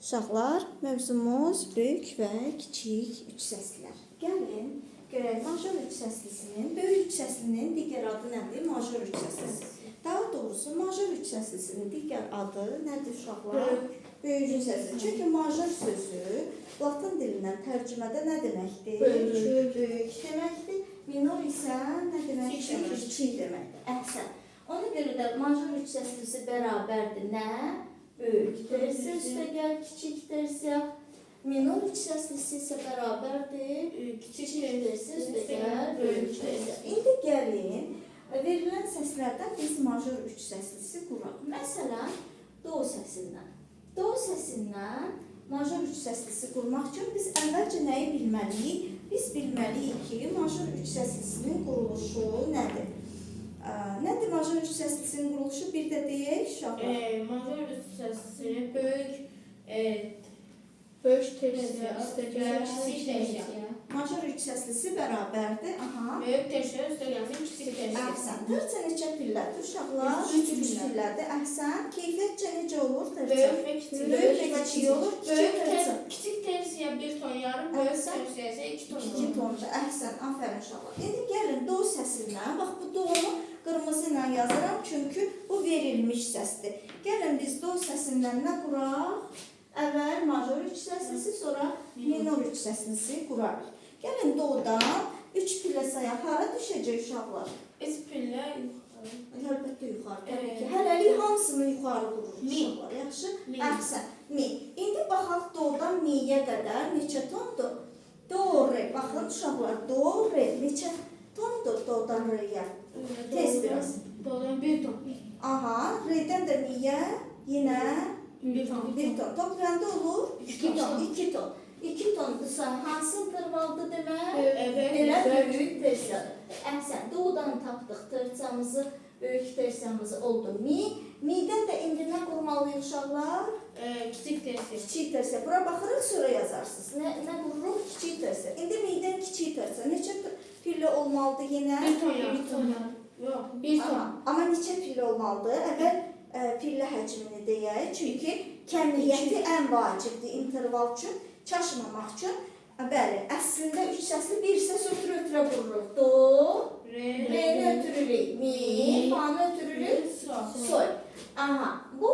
Uşaqlar, mövzumuz böyük və kiçik üç səslilər. Gəlin, görək major üç səslisinin, böyük üç səslinin digər adı nədir? Major üç səslisi. Daha doğrusu, major üç səslisinin digər adı nədir uşaqlar? Böyük üç səslisi. Çünki major sözü Latın dilindən tərcümədə nə deməkdir? Böyük deməkdir. Minor isə nə deməkdir? Kiçik deməkdir. Əhsən. Ona görə də major üç səslisi bərabərdir nə? Böyük tersiya üstəgəl kiçik tersiya. Minor üç səslisi isə bərabərdir. Kiçik tersiya üstəgəl böyük tersiya. İndi gəlin, verilən səslərdən biz major üç səslisi quraq. Məsələn, do səsindən. Do səsindən major üç səslisi qurmaq üçün biz əvvəlcə nəyi bilməliyik? Biz bilməliyik ki, major üç səsisinin quruluşu nədir? Nədir major üç səsisinin quruluşu? Bir də deyək, uşaqlar. Major üç səslisi böyük tersiya, kiçik tersiya. Major üç səslisi bərabərdir. Böyük tersiya, kiçik tersiya. Əhsən. Tərcə neçə pillədir uşaqlar? Üç pillədir. Əhsən. Keyfiyyətcə necə olur? Böyük və kiçik. Böyük və kiçik olur. Kiçik tersiya 1 ton yarım, böyük tersiya isə 2 ton. 2 tondur. Əhsən. Aferin uşaqlar. İndi gəlin do səsindən. Bax, bu do-nu qırmızı ilə yazıram, çünki bu verilmiş səsdir. Gəlin biz do səsindən nə quraq? Əvvəl major üç səslisi, sonra minor üç səslisi qurarıq. Gəlin dodan 3 pillə sayaq. Hara düşəcək uşaqlar? 3 pillə yuxarı. Əlbəttə yuxarı. Təbii ki, hələlik hamısını yuxarı qururuq uşaqlar. Yaxşı? Əhsən. Mi. İndi baxaq dodan miyə qədər neçə tondur? Do, re. Baxın uşaqlar, do, re. Neçə tondur dodan reyə? Tez biraz. Dodan 1 ton. Aha, redən də miyə yenə 1 ton. 1 ton. Toplayanda olur? 2 ton. 2 ton. 2 tondursa hansı intervaldır demək? Belə böyük tersiyadır. Əhsən, dodan tapdıq tersiямızı, böyük tersiyamızı oldu mi. Midən də indi nə qurmalıyıq uşaqlar? Kiçik tersiya. Kiçik tersiya. Bura baxırıq, sonra yazarsınız. Nə qururuq? Kiçik tersiya. İndi midən kiçik tersiya. Neçə pillə olmalıdır yenə? 1 ton yarım. Yox, 1 ton. Amma neçə pillə olmalıdır? Əvvəl pillə həcmini deyək. Çünki kəmiyyəti ən vacibdir interval üçün, çaşmamaq üçün. Bəli, əslində üç səsli bir səs ötürə qururuq. Do, re-ni ötürürük. Mi, fa-nı ötürürük. Sol. Aha, bu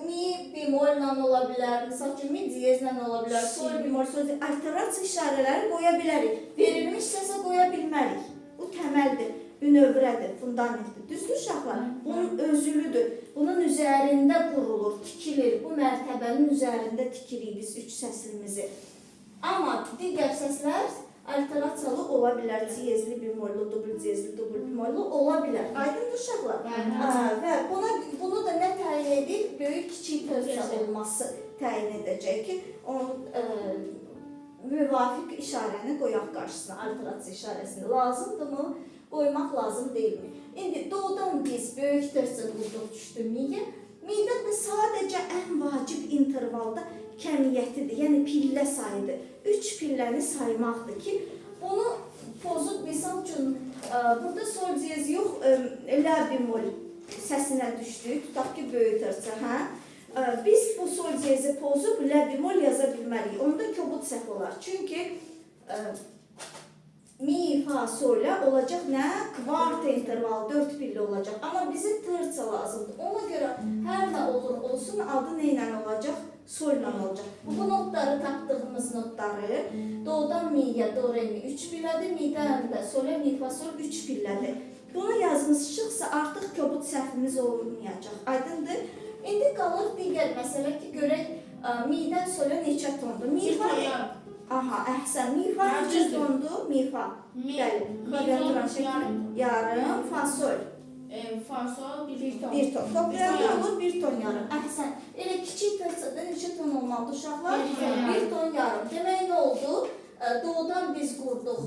mi bemolla ola bilər, misal ki, mi diyezlə ola bilər, sol bemol, sol diyez. Alterasiya işarələri qoya bilərik. Verilmiş səsə qoya bilmərik. Bu təməldir, bünövrədir, fundamentdir. Düzdür uşaqlar? Bunun özülüdür. Bunun üzərində qurulur, tikilir. Bu mərtəbənin üzərində tikirik biz üç səslimizi. Amma digər səslər alterasiyalı ola bilər. Diyezli, bemollu, dubl diyezli, dubl bemollu ola bilər. Aydındır uşaqlar? Və bunu da nə təyin edir? Böyük kiçik tersiya olması təyin edəcək ki, onun müvafiq işarəni qoyaq qarşısına, alterasiya işarəsini. Lazımdırmı? Qoymaq lazım deyilmi? İndi dodan biz böyük tersiya qurduq düşdü miyə. Midən də sadəcə ən vacib intervalda kəmiyyətidir, yəni pillə sayıdır. 3 pilləni saymaqdır ki, bunu pozub misal üçün, burada sol diyez yox, la bemol səsinə düşdük, tutaq ki, böyük tersiya. Biz bu sol diyezi pozub la bemol yaza bilməliyik. Onda kobud səhv olar. Çünki mi, fa, sola olacaq nə? Kvarta intervalı 4 pilli olacaq. Amma bizə tersiya lazımdır. Ona görə hər nə olur olsun adı nə ilə olacaq? Sol ilə olacaq. Bu notları tapdığımız notları dodan miyə, do, re, mi 3 pillədir. Midən də sola, mi, fa, sol 3 pillədir. Bunu yazmışıqsa artıq kobud səhvimiz olmayacaq. Aydındır? İndi qalır digər məsələ ki, görək midən sola neçə tondur? Mi, fa, aha, əhsən. Mi, fa neçə tondur? Mi, fa. Bəli. Klaviaturan şəkli yarım, fa, sol. Fa, sol 1 ton. 1 ton. Toplayanda olur 1 ton yarım. Əhsən. Elə kiçik tersiyada neçə ton olmalıdır uşaqlar? 1 ton yarım. Demək nə oldu? Dodan biz qurduq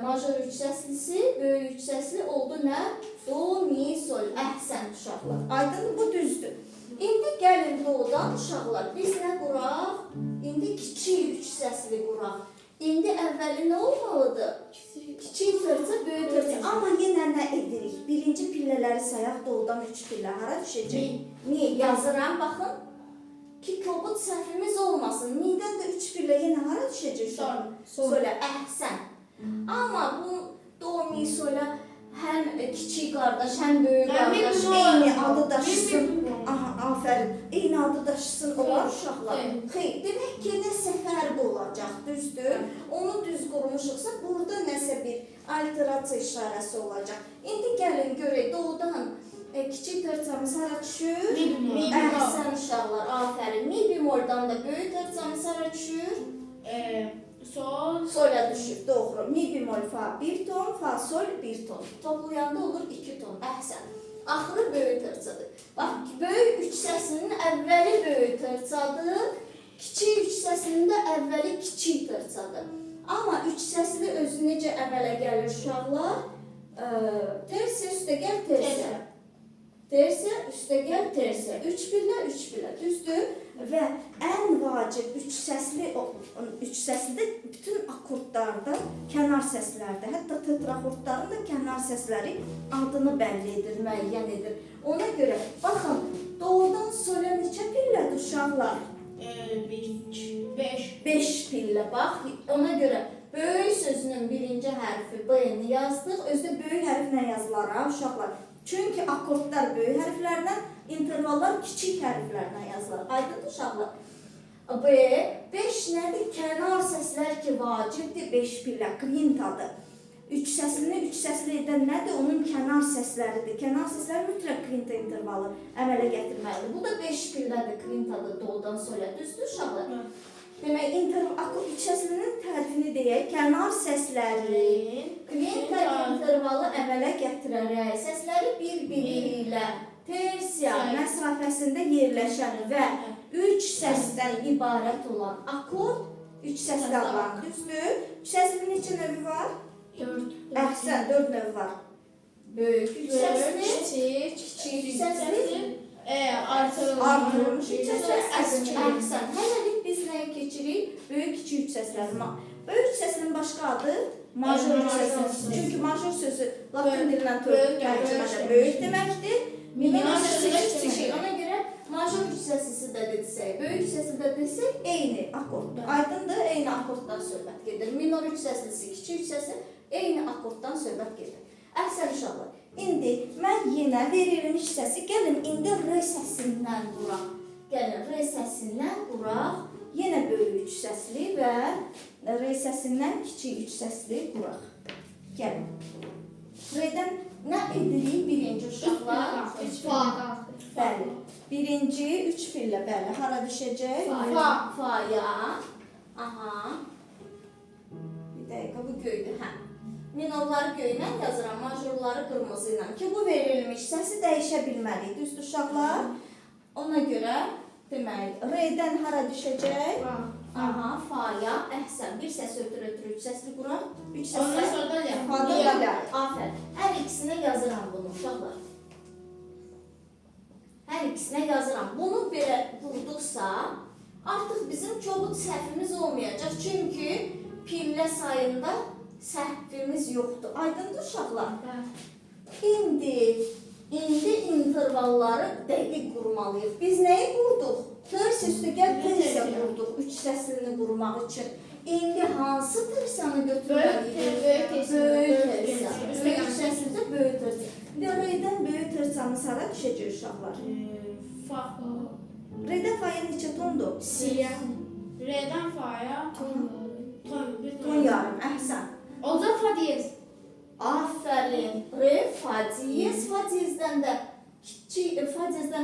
major üç səslisi, böyük üç səsli oldu nə? Do, mi, sol. Əhsən uşaqlar. Aydın bu düzdür. İndi gəlin dodan uşaqlar. Biz nə quraq? İndi kiçik üç səsli quraq. İndi əvvəli nə olmalıdır? Kiçik tersiya, böyük tersiya. Amma yenə nə edirik? Birinci pillələri sayaq dodan 3 pillə. Hara düşəcək? Mi yazıram, baxın. Ki kobud səhvimiz olmalıdır. olmasın. Midən də 3 pillə yenə hara düşəcək? Solə. Əhsən. Amma bu do, mi, solə həm kiçik qardaş, həm böyük qardaş eyni adı daşısın. Aha, afərin. Eyni adı daşısın olar uşaqlar. Xeyr, demək ki, nəsə fərqi olacaq, düzdür? Onu düz qurmuşuqsa, burada nəsə bir alterasiya işarəsi olacaq. İndi gəlin görək, doğudan kiçik tərcəmiz hara düşür? Əhsən uşaqlar, afərin. Mi bemoldan da böyük tərcəmiz hara düşür? Solə düşür, doğru. Mi bemol fa 1 ton, fa sol 1 ton. Toplayanda olur 2 ton, əhsən. Axırı böyük tərcədir. Bax, böyük üç səsinin əvvəli böyük tərcədir, kiçik üç səsinin də əvvəli kiçik tərcədir. Amma üç səsli özü necə əmələ gəlir uşaqlar? Tersiya, üstəgəl, tersiya. Tersiya, üstəgəl, tersiya. 3 pillə, 3 pillə, düzdür? Və ən vacib üç səsli də bütün akordlarda, kənar səslərdə, hətta tetrahordların da kənar səsləri adını bəlli edir, müəyyən edir. Ona görə, baxın, do'dan solə neçə pillədir uşaqlar? 5 pillə, bax. Ona görə böyük sözünün birinci hərfi B-ni yazdıq. Özdə böyük hərflə yazılar, uşaqlar. Çünki akordlar böyük hərflərlə, intervallar kiçik hərflərlə yazılır. Aydın uşaqlar. B, 5 nədir? Kənar səslər ki, vacibdir, 5 pillə, kvintadır. Üç səsli edən nədir? Onun kənar səsləridir. Kənar səslər mütləq kvinta intervalı əmələ gətirməlidir. Bu da 5 pillədir, kvintadır, do'dan solə. Düzdür uşaqlar? Demək, üç səslinin tərifini deyək, kənar səslərin kvinta intervalı əmələ gətirərək səsləri bir-biri ilə tersiya məsafəsində yerləşən və 3 səsdən ibarət olan akord 3 səsli adlanır. Düzdür? 3 səslinin neçə növü var? 4. Əhsən, 4 növü var. Böyük 3 səsli, kiçik 3 səsli, artırılmış 3 səsli, əhsən. Hələlik biz nəyə keçirik? Böyük kiçik 3 səslər. Böyük 3 səslinin başqa adı major 3 səsli. Çünki major sözü Latin dilindən tərcümədə böyük deməkdir. Minor sözü kiçik. Ona görə major 3 səslisi də desək, böyük 3 səsli də desək, eyni akorddur. Aydındır, eyni akorddan söhbət gedir. Minor 3 səslisi, kiçik 3 səsli eyni akorddan söhbət gedir. Əhsən uşaqlar. İndi mən yenə verilmiş səsi, gəlin indi R səsindən quraq. Gəlin R səsindən quraq. Yenə böyük 3 səsli və R səsindən kiçik 3 səsli quraq. Gəlin. R'dən nə edirik birinci uşaqlar? Bəli. Birinci 3 pillə, bəli. Hara düşəcək? Fa'ya. Aha. Bir dəqiqə, bu göydür. Hə. Minorları göylə yazıram, majorları qırmızı ilə ki, bu verilmiş səsi dəyişə bilməliyik. Düzdür uşaqlar? Ona görə demək, R'dən hara düşəcək? Aha, Fa'ya, əhsən. Bir səs ötürü 3 səsli quraq. 3 səsli. Fa'da da lə. Afər. Hər ikisinə yazıram bunu uşaqlar. Hər ikisinə yazıram. Bunu belə qurduqsa, artıq bizim kobud səhvimiz olmayacaq. Çünki pillə sayında səhvimiz yoxdur. Aydındır uşaqlar? İndi intervalları dəqiq qurmalıyıq. Biz nəyi qurduq? Tersiya üstəgəl tersiya qurduq 3 səslini qurmaq üçün. İndi hansı tersiyanı götürməliyik? Böyük tersiya. Böyük səslidə böyük tersiya. İndi R'dən böyük tersiyamız hara düşəcək uşaqlar? R'dən Fa'ya neçə tondur? Siya. R'dən Fa'ya Ton yarım, əhsən. O da Fa diyez. Afərin. Re, fa diyez. Fa diyezdən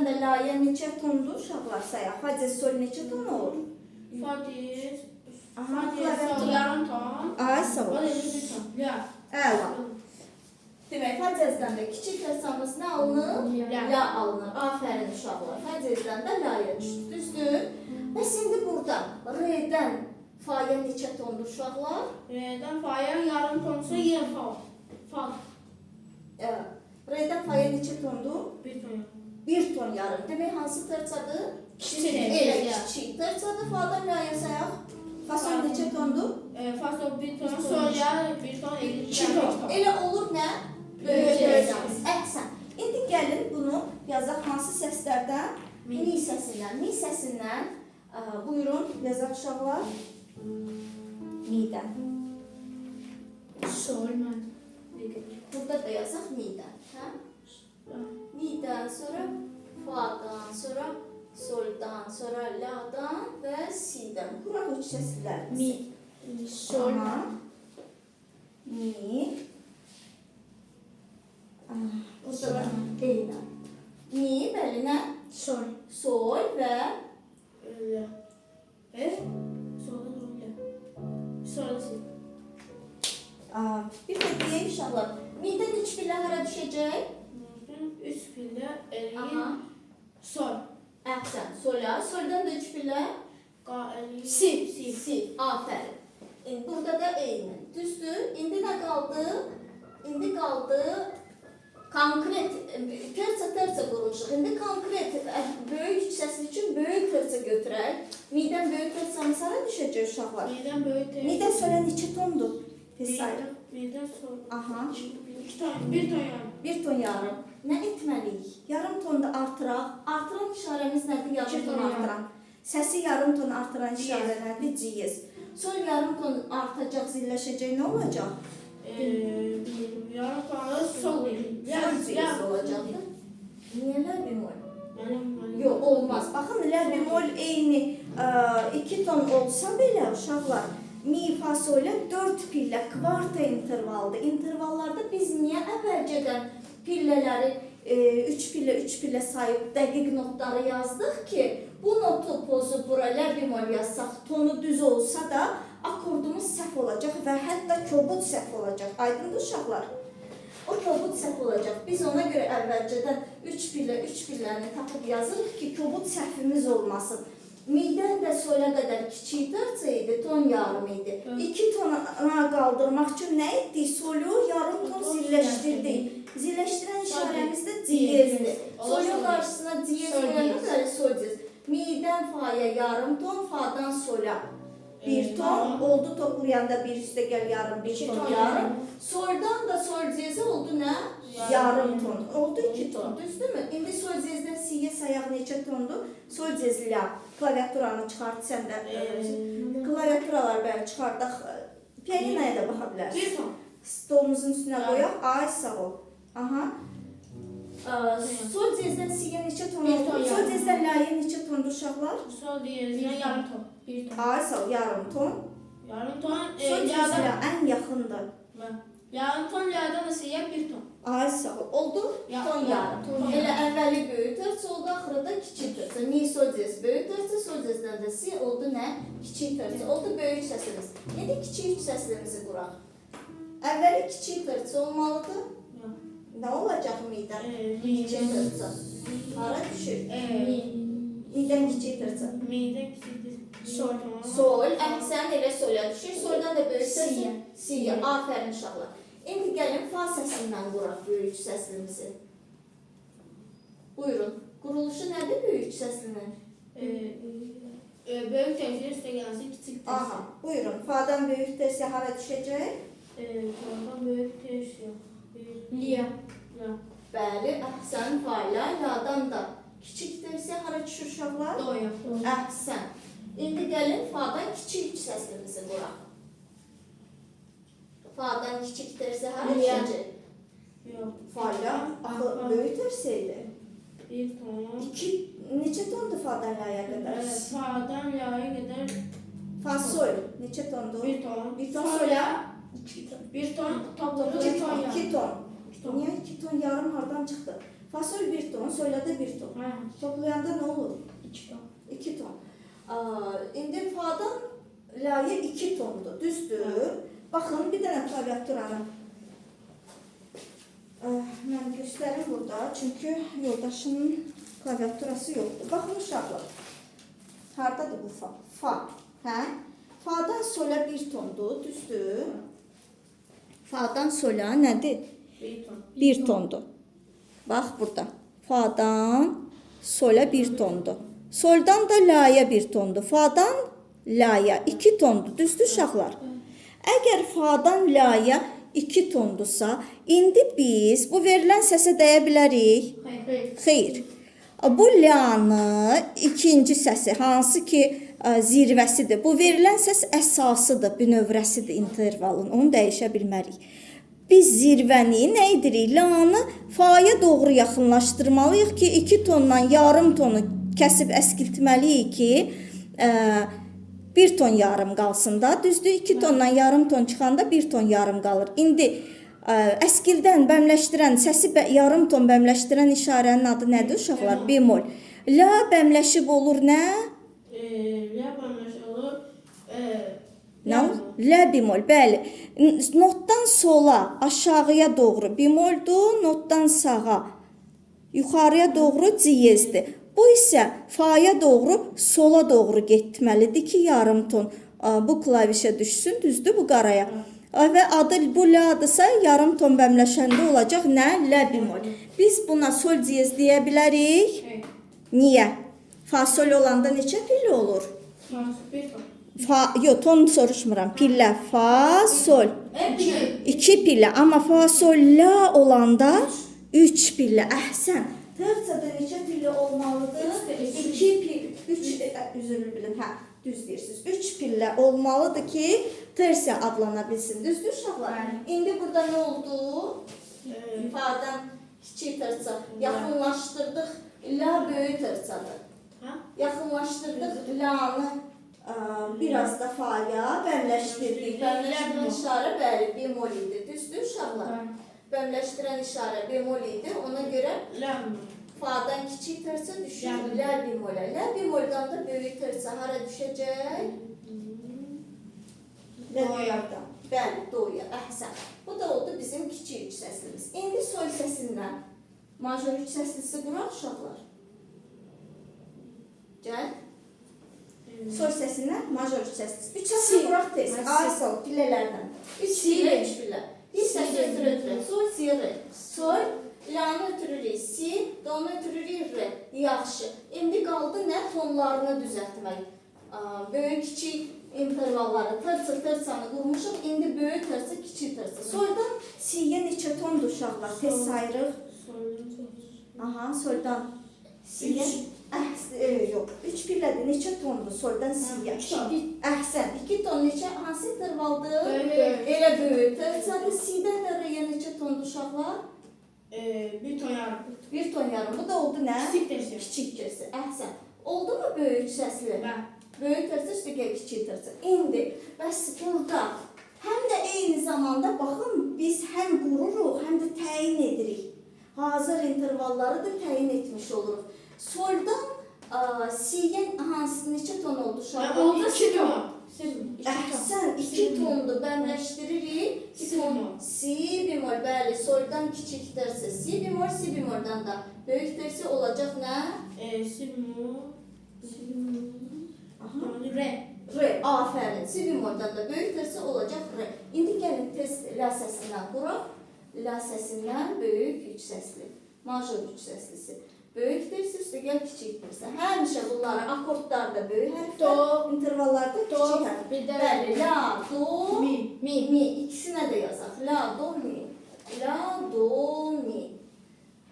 də la'ya neçə tondur uşaqlar sayaq? Fa diyez sol neçə ton olur? Fa diyez. Aha, Yarım ton. Ay, sağ ol. O da 1 ton. Əla. Demək, fa diyezdən də kiçik tərsamız nə alınır? La alınır. Afərin uşaqlar. Fa diyezdən də la'ya düşdü. Düzdür? Bəs indi burada R'dən Fa'ya neçə tondur uşaqlar? R'dən Fa'ya yarım tonsa yer Fa. R'dən Fa'ya neçə tondur? 1 ton. 1 ton yarım. Demək, hansı tərçadır? Kiçik. Elə kiçik tərçadır. Fa'dan la'ya sayaq. Fa sol neçə tondur? Fa sol 1 ton. Sol yarım 1 ton. 2 ton. Elə olur nə? Böyük tərçamız. Əhsən. İndi gəlin bunu yazaq hansı səslərdən? Mi səsindən. Mi səsindən Buyurun, yazaq uşaqlar. Midən. Sol mən. Burada da yazaq midən. Hə? Midən, sonra fa'dan, sonra soldan, sonra la'dan və si'dən. Quraq üç səslərimiz. Sol. Mi. Burada da eynən. Mi, bəli, nə? Sol. Sol və La. Solda la. Solda si. bir də deyək uşaqlar. Midən üç pillə hara düşəcək? Üç pillə elin. Aha. Sol. Əhsən, sola. Soldan da üç pillə. Elin. Si. Afərin. Burada da eynən. Düzdür. İndi nə qaldı? İndi qaldı konkret, terça quruluşuq. İndi konkret, böyük üç səsli üçün böyük terça götürək. Midən böyük terçanı sana düşəcək uşaqlar. Midən böyük terça. Midən sola neçə tondur? Sayın. Midən sol. Aha. Bir ton yarım. Bir ton yarım. Nə etməliyik? Yarım tonda artıraq. Artıran işarəmiz nədir? Yarım ton artıran. Səsi yarım ton artıran işarə nədir? Ciyiz. Sonra yarım ton artacaq, zilləşəcək, nə olacaq? Yarım tonda sol değil. Sol ciyiz olacaqdır. Niyə lə bemol? Yox, olmaz. Baxın, lə bemol eyni 2 ton olsa belə uşaqlar, mi, fa, solə 4 pillə kvarta intervaldır. İntervallarda biz niyə əvvəlcədən pillələri 3 pillə sayıb dəqiq notları yazdıq ki, bu notu pozu bura lə bemol yazsaq, tonu düz olsa da akordumuz səhv olacaq və hətta kobud səhv olacaq. Aydındır uşaqlar? O kobud səhv olacaq. Biz ona görə əvvəlcədən 3 pilləni tapıb yazırıq ki, kobud səhvimiz olmasın. Midən də sola qədər kiçik terça idi, ton yarım idi. 2 tona qaldırmaq üçün nə etdik? Solu yarım ton zilləşdirdik. Zilləşdirən işarəmiz də diyezdir. Solun qarşısına diyez qoyana qədər sol diyez. Midən fa'ya yarım ton, fa'dan sola 1 ton, oldu toplayanda bir üstə gəl yarım, 2 ton yarım. Soldan da sol diyezə oldu nə? Yarım ton. Oldu 2 ton, düzdürmü? İndi sol diyezdən si'yə sayaq neçə tondur? Sol diyezlə klaviaturanı çıxart, sən də klaviaturalar bəli çıxardaq. Pianinaya da baxa bilərsən. 1 ton. Stolumuzun üstünə qoyaq. Ay, sağ ol. Aha. Sol diyezdən si'yə neçə ton oldu? Sol diyezdən la'ya neçə tondur uşaqlar? Sol diyezdən yarım ton. 1 ton. Ay, sağ ol, yarım ton. Yarım ton. Sol diyezlə ən yaxındır. Yarım ton la'dan da si'yə 1 ton. Ay, sağ ol. Oldu? Ton yarım. Elə əvvəli böyük terça oldu, axırı da kiçik terça. Mi, sol diyez böyük terça, sol diyezdən də si oldu nə? Kiçik terça. Oldu böyük səsimiz. İndi kiçik üç səslimizi quraq. Əvvəli kiçik terça olmalıdır. Nə olacaq midən? Kiçik terça. Hara düşür? Midən kiçik terça. Midən kiçikdir. Sol. Sol, əhsən elə sola düşür. Soldan da böyük səsi. Si'yə. Afərin uşaqlar. İndi gəlin fa səsindən quraq böyük səslimizi. Buyurun. Quruluşu nədir böyük səslinin? Böyük tersi üstə gəlsin, kiçik tersi. Aha, buyurun. Fa'dan böyük tersi hara düşəcək? Soldan böyük tersi yox. Liya. Bəli, əhsən, fa ilə, la'dan da kiçik tersi hara düşür uşaqlar? Doya. Əhsən. İndi gəlin fa'dan kiçik üç səslimizi quraq. Fa'dan kiçik tersi hara düşəcək? Yox. Fa ilə, axı böyük tersi idi. 1 ton. Neçə tondur fa'dan la'ya qədər? Fa'dan la'ya qədər Fa, sol. Neçə tondur? 1 ton. 1 ton sola? 1 ton. Toplamda 2 1 ton. 2 ton. Niyə 2 ton yarım hardan çıxdı? Fa, sol 1 ton, sola da 1 ton. Toplayanda nə olur? 2 ton. 2 ton. İndi fa'dan la'ya 2 tondur, düzdür? Baxın, bir dənə klaviaturanı mən göstərim burada, çünki yoldaşının klaviaturası yoxdur. Baxın uşaqlar, haradadır bu fa? Fa, hə? Fa'dan sola 1 tondur, düzdür? Fa'dan sola nədir? 1 ton. 1 tondur. Bax burada. Fa'dan sola 1 tondur. Soldan da la'ya 1 tondur. Fa'dan la'ya 2 tondur. Düzdür uşaqlar? Əgər fa'dan la'ya 2 tondursa, indi biz bu verilən səsə dəyə bilərik? Xeyr. Xeyr. Bu la-nı ikinci səsi, hansı ki zirvəsidir. Bu verilən səs əsasıdır, bünövrəsidir intervalın. Onu dəyişə bilmərik. Biz zirvəni nə edirik? La-nı fa'ya doğru yaxınlaşdırmalıyıq ki, 2 tondan yarım tonu kəsib əskiltməliyik ki, 1 ton yarım qalsın da. Düzdür, 2 tondan yarım ton çıxanda 1 ton yarım qalır. İndi əskildən bəmləşdirən, səsi yarım ton bəmləşdirən işarənin adı nədir uşaqlar? Bemol. La bəmləşib olur nə? La bəmləşib olur. La bemol, bəli. Notdan sola, aşağıya doğru bemoldur, notdan sağa, yuxarıya doğru diyezdir. Bu isə fa'ya doğru, sola doğru getməlidir ki, yarım ton bu klavişə düşsün, düzdür bu qaraya. Və adı bu la'dırsa, yarım ton bəmləşəndə olacaq nə? La bemol. Biz buna sol diyez deyə bilərik. Niyə? Fa sol olanda neçə pillə olur? Bir ton. Yox, ton soruşmuram. Pillə, fa, sol. 2 pillə. Amma fa, sol, la olanda 3 pillə. Əhsən. Terçada neçə pillə olmalıdır? 2 pillə. 3, üzülür bilin. Hə, düz deyirsiniz. 3 pillə olmalıdır ki, tersiya adlana bilsin. Düzdür uşaqlar? İndi burada nə oldu? Fa'dan kiçik tersiya. Yaxınlaşdırdıq. La böyük tersiyadır. Yaxınlaşdırdıq. La'nı biraz da fa'ya bəmləşdirdik. Bəmləşdirən işarə bəli, bemol idi. Düzdür uşaqlar? Bəmləşdirən işarə bemol idi. Ona görə fa'dan kiçik tersiya düşür. La bemolə. La bemoldan da böyük tersiya hara düşəcək? Do'yadan. Bəli, do'ya. Əhsən. Bu da oldu bizim kiçik üç səslimiz. İndi sol səsindən major üç səslisi quraq uşaqlar. Gəl. Sol səsindən major üç səslisi. Üç səsli quraq tez. Ay, sol, pillələrdən. 3 pillə, 3 pillə. Bir səs ötürürük. Sol, si, re. Sol, la'nı ötürürük. Si, do'nu ötürürük, re. Yaxşı. İndi qaldı nə? Tonlarını düzəltmək. Böyük, kiçik intervalları, tırçanı qurmuşuq. İndi böyük tırçı, kiçik tırçı. Soldan si'yə neçə tondur uşaqlar? Tez sayırıq. Aha, soldan si'yə. Yox, 3 pillədir. Neçə tondur soldan si'yə? Əhsən. 2 ton neçə? Hansı intervaldır? Elə böyük tırçadır. Si'dən də re'yə neçə tondur uşaqlar? 1 ton yarım. 1 ton yarım. Bu da oldu nə? Kiçik tersiya. Kiçik tersiya. Əhsən. Oldu mu böyük səsli? Bəli. Böyük tersiya üstə kiçik tersiya. İndi bəs burada həm də eyni zamanda baxın biz həm qururuq, həm də təyin edirik. Hazır intervalları da təyin etmiş oluruq. Soldan si'yə hansı neçə ton oldu uşaqlar? Oldu 2 ton. Əhsən, 2 tondur. Bəmləşdiririk. Si bemol, bəli. Soldan kiçik tersiya. Si bemol, si bemoldan da böyük tersiya olacaq nə? Si bemol. Re. Re, afərin. Si bemoldan da böyük tersiya olacaq re. İndi gəlin test la səsindən quraq. La səsindən böyük üç səsli. Major üç səslisi. Böyük tersiya üstə gəl kiçik tersiya. Həmişə bunları akordlarda böyük hərflər, intervallarda kiçik hərf. Bəli, la, do, mi. İkisinə də yazaq. La, do, mi. La, do, mi.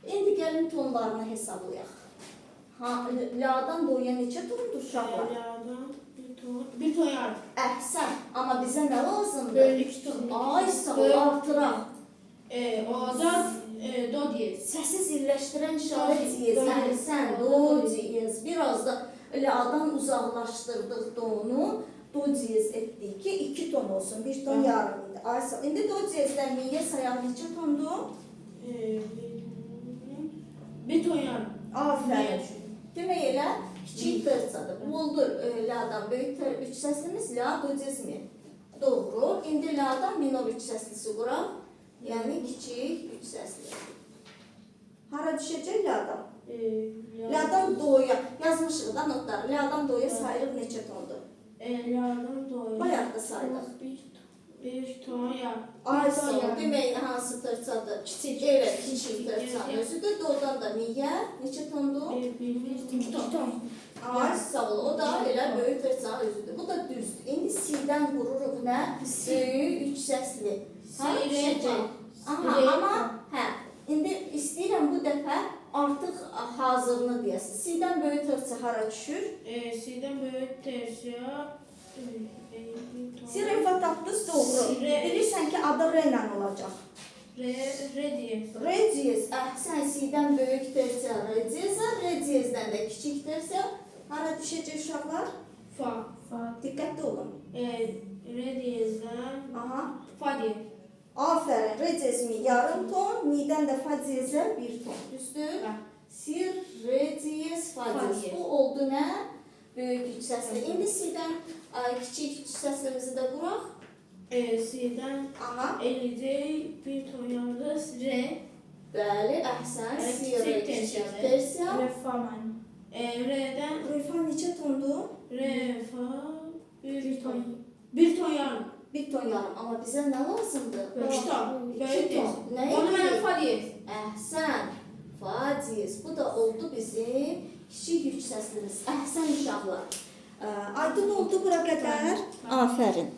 İndi gəlin tonlarını hesablayaq. La'dan do'ya neçə tondur uşaqlar? La'dan 1 ton yarım. Əhsən. Amma bizə nə lazımdır? Böyük 2 ton. Ay, sağ ol, artıraq. Oradan do diyez. Səsi zirləşdirən işarə diyez. Əhsən, do diyez. Biraz da la'dan uzaqlaşdırdıq do'nu. Do diyez etdik ki 2 ton olsun. 1 ton yarım idi. Ay, sağ ol. İndi do diyezdən mi'yə sayaq neçə tondur? 1 ton yarım. Afərin. Demək elə kiçik tersiyadır. Oldu la'dan böyük üç səslimiz la, do diyez mi? Doğru. İndi la'dan minor üç səslisi quraq. Yəni kiçik üç səsli. Hara düşəcək la'dan? La'dan do'ya yazmışıq da notları. La'dan do'ya sayırıq neçə tondur? La'dan do'ya. Bayaq da sayırıq. 1 ton yarım. Ay sağ ol. Demək hansı tersiyadır? Kiçik. Evet, kiçik tersiyanın özüdür. Do'dan da mi'yə neçə tondur? 2 ton. Ay sağ ol. O da elə böyük tersiyanın özüdür. Bu da düzdür. İndi si'dən qururuq nə? Böyük üç səsli. Aha, amma indi istəyirəm bu dəfə artıq hazırını deyəsiniz. Si-dən böyük tersiya hara düşür? Si-dən böyük tersiya. Si refa tapdınız, doğru. Bilirsən ki, adı R ilə olacaq. Re diyez. Re diyez. Əhsən, si-dən böyük tersiya re diyezə, re diyezdən də kiçik tersiya hara düşəcək uşaqlar? Fa. Diqqətli olun. Re diyezdən Aha. fa diyez. Afərin. Re diyezmi yarım ton, midən də fa diyezə bir ton. Düzdür? Hə. Si, re diyez, fa diyez. Bu oldu nə? Böyük üç səsli. İndi si-dən kiçik üç səslimizi də quraq. Si-dən Aha. eləcək bir ton yarım re. Bəli, əhsən. Si, re, Kiçik kiçik tersiya. tersiya. Refa mənim. Re'dən Refa neçə tondur? refa bir ton. Bir ton yarım. Bir ton yarım. Amma bizə nə lazımdır? İki ton. İki ton. Nəyə Onu mənə deyir? fa diyez. Əhsən. Fa diyez. Bu da oldu bizim kiçik üç səslimiz. Əhsən uşaqlar. Aydın oldu bura qədər? Afərin.